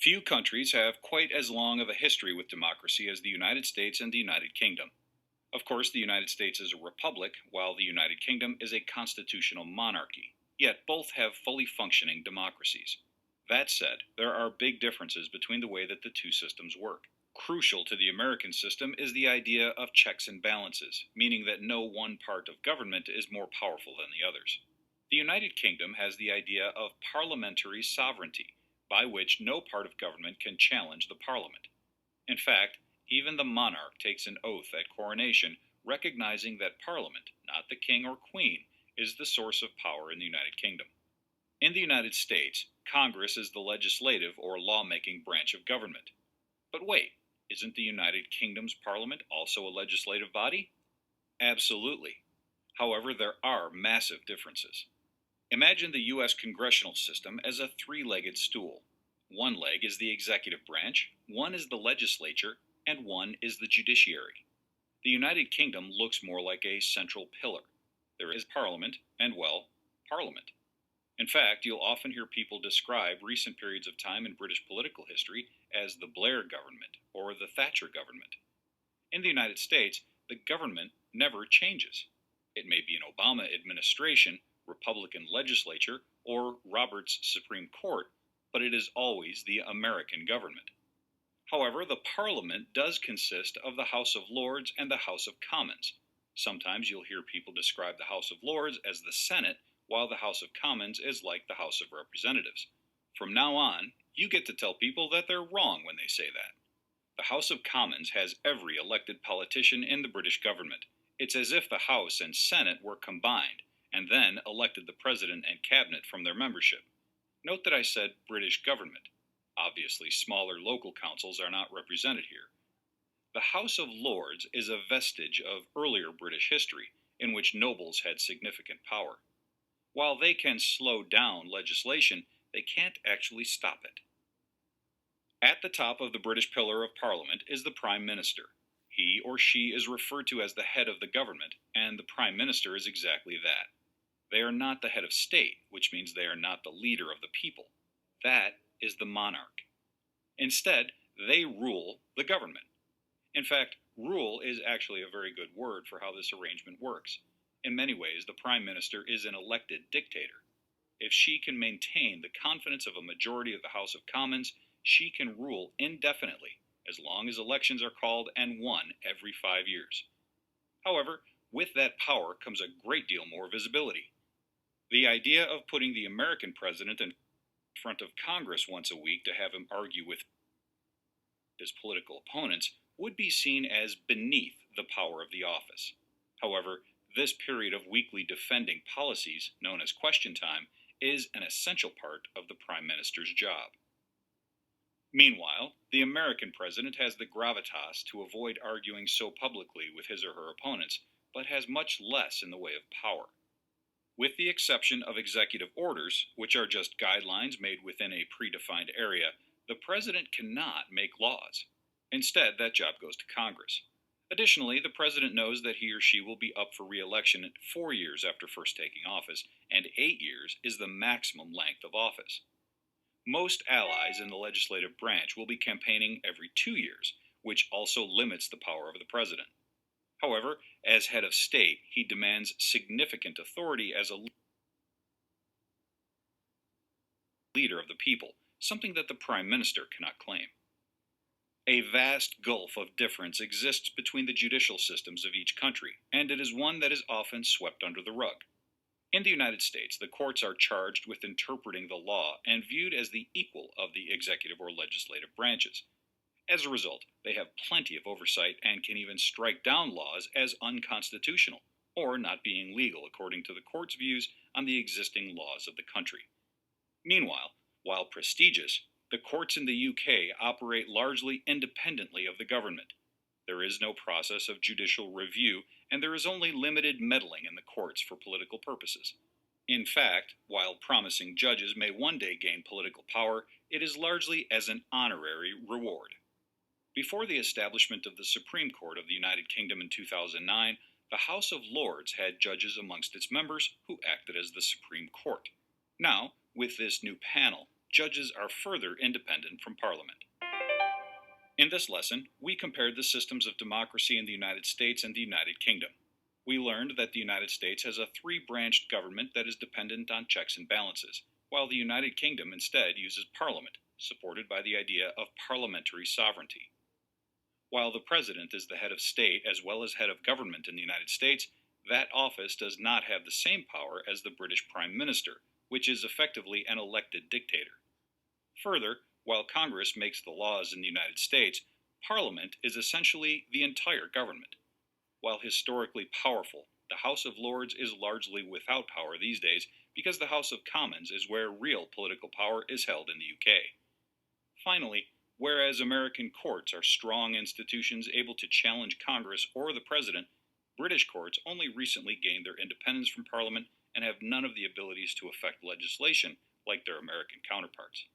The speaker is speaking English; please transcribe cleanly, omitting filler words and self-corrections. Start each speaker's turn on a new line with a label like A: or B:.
A: Few countries have quite as long of a history with democracy as the United States and the United Kingdom. Of course, the United States is a republic, while the United Kingdom is a constitutional monarchy, yet both have fully functioning democracies. That said, there are big differences between the way that the two systems work. Crucial to the American system is the idea of checks and balances, meaning that no one part of government is more powerful than the others. The United Kingdom has the idea of parliamentary sovereignty, by which no part of government can challenge the parliament. In fact, even the monarch takes an oath at coronation recognizing that parliament, not the king or queen, is the source of power in the United Kingdom. In the United States, Congress is the legislative or lawmaking branch of government. But wait, isn't the United Kingdom's parliament also a legislative body? Absolutely. However, there are massive differences. Imagine the U.S. congressional system as a three-legged stool. One leg is the executive branch, one is the legislature, and one is the judiciary. The United Kingdom looks more like a central pillar. There is Parliament, and well, Parliament. In fact, you'll often hear people describe recent periods of time in British political history as the Blair government or the Thatcher government. In the United States, the government never changes. It may be an Obama administration, Republican legislature, or Roberts Supreme Court, but it is always the American government. However, the Parliament does consist of the House of Lords and the House of Commons. Sometimes you'll hear people describe the House of Lords as the Senate, while the House of Commons is like the House of Representatives. From now on, you get to tell people that they're wrong when they say that. The House of Commons has every elected politician in the British government. It's as if the House and Senate were combined, and then elected the President and Cabinet from their membership. Note that I said British government. Obviously, smaller local councils are not represented here. The House of Lords is a vestige of earlier British history, in which nobles had significant power. While they can slow down legislation, they can't actually stop it. At the top of the British pillar of Parliament is the Prime Minister. He or she is referred to as the head of the government, and the Prime Minister is exactly that. They are not the head of state, which means they are not the leader of the people. That is the monarch. Instead, they rule the government. In fact, rule is actually a very good word for how this arrangement works. In many ways, the Prime Minister is an elected dictator. If she can maintain the confidence of a majority of the House of Commons, she can rule indefinitely, as long as elections are called and won every 5 years. However, with that power comes a great deal more visibility. The idea of putting the American president in front of Congress once a week to have him argue with his political opponents would be seen as beneath the power of the office. However, this period of weekly defending policies, known as question time, is an essential part of the Prime Minister's job. Meanwhile, the American president has the gravitas to avoid arguing so publicly with his or her opponents, but has much less in the way of power. With the exception of executive orders, which are just guidelines made within a predefined area, the president cannot make laws. Instead, that job goes to Congress. Additionally, the president knows that he or she will be up for re-election 4 years after first taking office, and 8 years is the maximum length of office. Most allies in the legislative branch will be campaigning every 2 years, which also limits the power of the president. However, as head of state, he demands significant authority as a leader of the people, something that the Prime Minister cannot claim. A vast gulf of difference exists between the judicial systems of each country, and it is one that is often swept under the rug. In the United States, the courts are charged with interpreting the law and viewed as the equal of the executive or legislative branches. As a result, they have plenty of oversight and can even strike down laws as unconstitutional, or not being legal according to the court's views on the existing laws of the country. Meanwhile, while prestigious, the courts in the UK operate largely independently of the government. There is no process of judicial review, and there is only limited meddling in the courts for political purposes. In fact, while promising judges may one day gain political power, it is largely as an honorary reward. Before the establishment of the Supreme Court of the United Kingdom in 2009, the House of Lords had judges amongst its members who acted as the Supreme Court. Now, with this new panel, judges are further independent from Parliament. In this lesson, we compared the systems of democracy in the United States and the United Kingdom. We learned that the United States has a three-branched government that is dependent on checks and balances, while the United Kingdom instead uses Parliament, supported by the idea of parliamentary sovereignty. While the President is the head of state as well as head of government in the United States, that office does not have the same power as the British Prime Minister, which is effectively an elected dictator. Further, while Congress makes the laws in the United States, Parliament is essentially the entire government. While historically powerful, the House of Lords is largely without power these days because the House of Commons is where real political power is held in the UK. Finally, whereas American courts are strong institutions able to challenge Congress or the President, British courts only recently gained their independence from Parliament and have none of the abilities to affect legislation like their American counterparts.